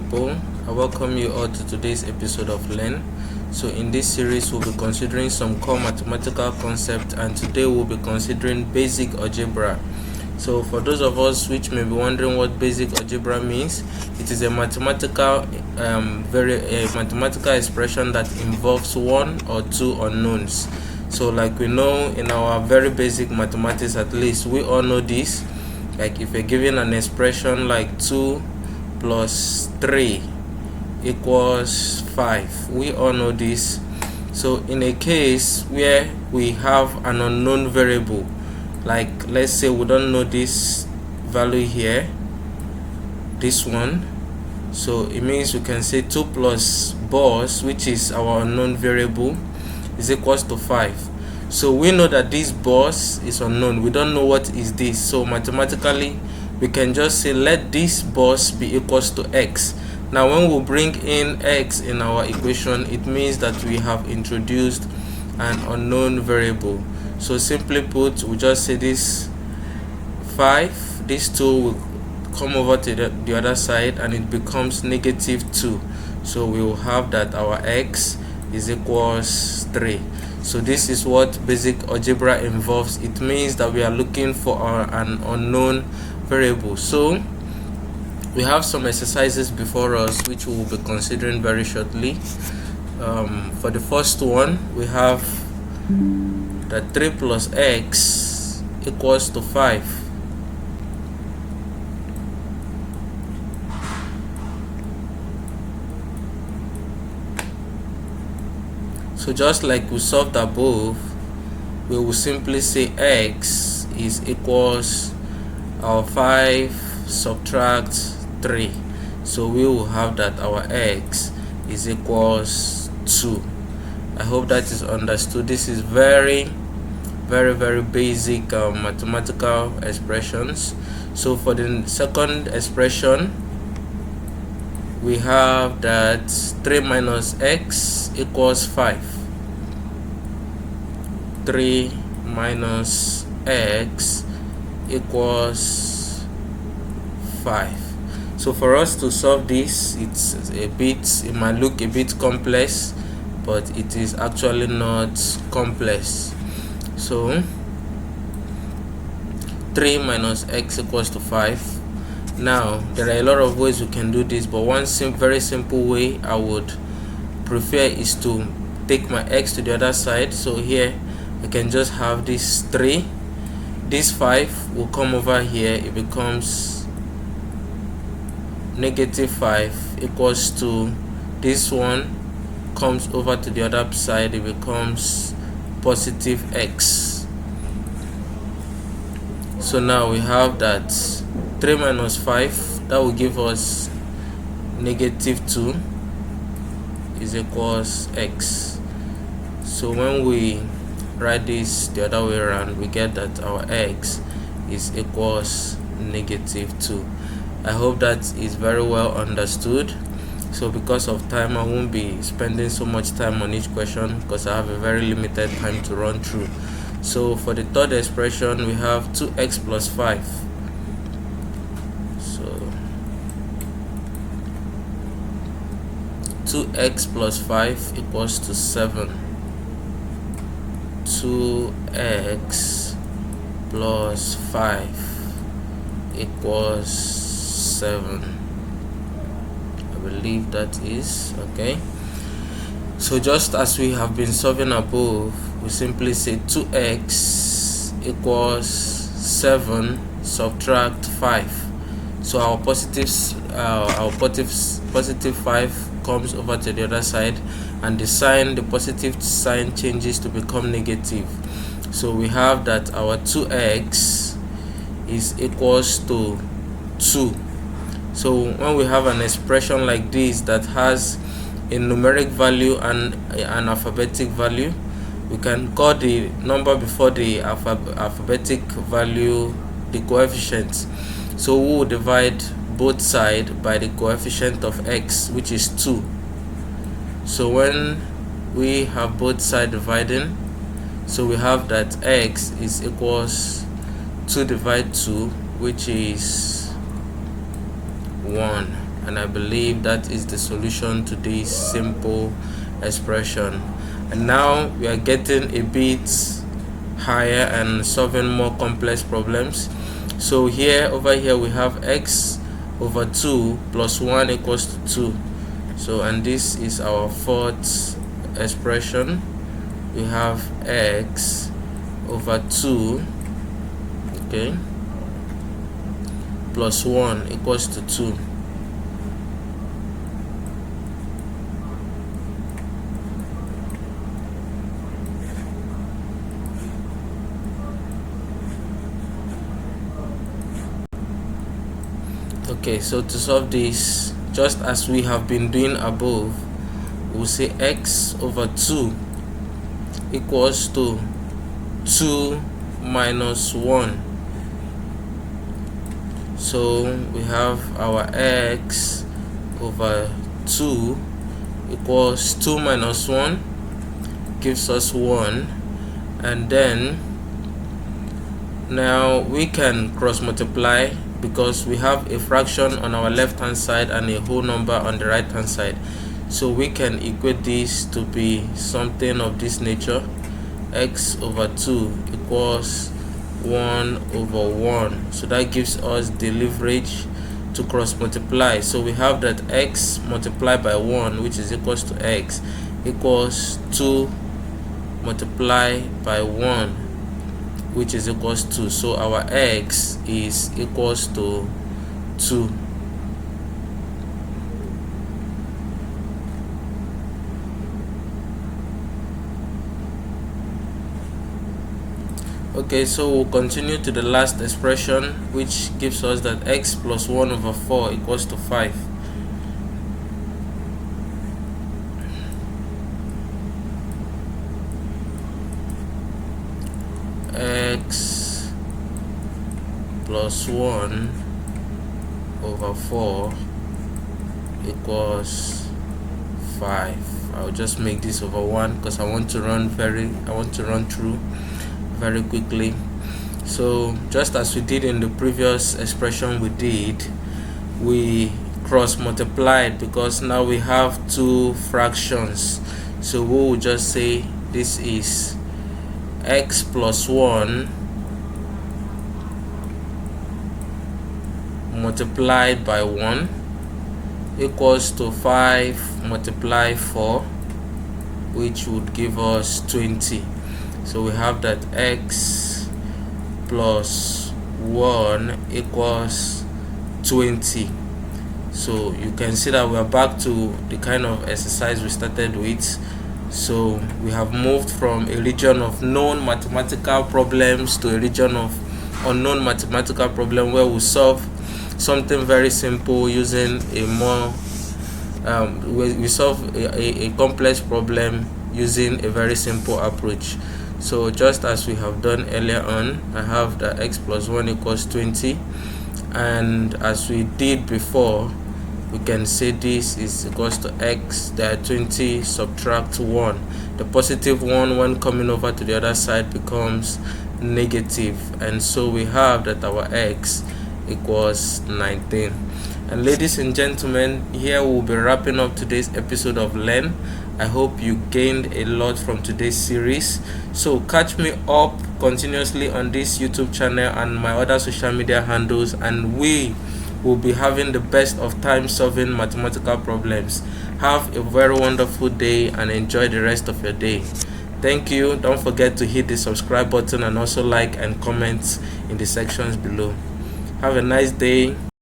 people. I welcome you all to today's episode of Learn. So in this series we'll be considering some core mathematical concepts, and today we'll be considering basic algebra. So for those of us which may be wondering what basic algebra means, it is a mathematical mathematical expression that involves one or two unknowns. So like we know in our very basic mathematics, at least we all know this. Like if you're given an expression like 2 plus 3 equals 5, we all know this. So in a case where we have an unknown variable, like let's say we don't know this value here, this one, so it means we can say 2 plus boss, which is our unknown variable, is equals to 5. So we know that this boss is unknown, we don't know what is this, so mathematically we can just say let this boss be equals to x. Now when we bring in x in our equation, it means that we have introduced an unknown variable. So simply put, we just say this 5, this 2 will come over to the other side and it becomes -2. So we will have that our x is equals 3. So this is what basic algebra involves. It means that we are looking for an unknown variable. So we have some exercises before us which we will be considering very shortly. For the first one, we have that 3 plus x equals to 5. So just like we solved above, we will simply say x is equals our 5 subtract 3. So we will have that our x is equals 2. I hope that is understood. This is very basic mathematical expressions. So for the second expression, we have that 3 minus x equals 5. 3 minus x equals 5. So for us to solve this, it might look a bit complex, but it is actually not complex. So 3 minus x equals to 5. Now there are a lot of ways we can do this, but one very simple way I would prefer is to take my x to the other side. So here I can just have this 3, this 5 will come over here, it becomes -5 equals to this one comes over to the other side, it becomes positive x. So now we have that 3 minus 5, that will give us -2 is equals x. So when we write this the other way around, we get that our x is equals -2. I hope that is very well understood. So because of time, I won't be spending so much time on each question because I have a very limited time to run through. So for the third expression, we have 2x plus 5. So 2x plus 5 equals to 7. 2x plus 5 equals 7. I believe that is okay. So just as we have been solving above, we simply say 2x equals 7 subtract 5. So our positive 5 comes over to the other side, and the positive sign changes to become negative. So we have that our 2x is equals to 2. So when we have an expression like this that has a numeric value and an alphabetic value, we can call the number before the alphabetic value the coefficient. So we will divide both sides by the coefficient of x, which is 2. So when we have both sides dividing, so we have that x is equals 2 divided 2, which is 1. and I believe that is the solution to this simple expression. And now we are getting a bit higher and solving more complex problems. So over here we have x over 2 plus 1 equals to 2. So, and this is our fourth expression. We have x over 2, okay, plus 1 equals to 2. Okay, so to solve this, just as we have been doing above, we'll say x over 2 equals to 2 minus 1. So we have our x over 2 equals 2 minus 1 gives us 1, and then now we can cross multiply because we have a fraction on our left hand side and a whole number on the right hand side. So we can equate this to be something of this nature. X over 2 equals 1 over 1. So that gives us the leverage to cross multiply. So we have that x multiplied by 1, which is equals to x, equals 2 multiplied by 1, which is equals to, so our x is equals to 2. Okay, so we'll continue to the last expression, which gives us that x plus 1 over 4 equals to 5. X plus 1 over 4 equals 5. I'll just make this over 1 because I want to run through very quickly. So just as we did in the previous expression we cross multiplied because now we have two fractions. So we will just say this is x plus 1 multiplied by 1 equals to 5 multiplied 4, which would give us 20. So we have that x plus 1 equals 20. So you can see that we are back to the kind of exercise we started with. So we have moved from a region of known mathematical problems to a region of unknown mathematical problem, where we solve something very simple using a more we solve a complex problem using a very simple approach. So just as we have done earlier on, I have that x plus 1 equals 20, and as we did before, we can say this is equals to x, that 20 subtract 1. The positive 1 when coming over to the other side becomes negative, and so we have that our x equals 19. And ladies and gentlemen, here we'll be wrapping up today's episode of Learn. I hope you gained a lot from today's series. So catch me up continuously on this YouTube channel and my other social media handles, and we will be having the best of time solving mathematical problems. Have a very wonderful day and enjoy the rest of your day. Thank you. Don't forget to hit the subscribe button and also like and comment in the sections below. Have a nice day.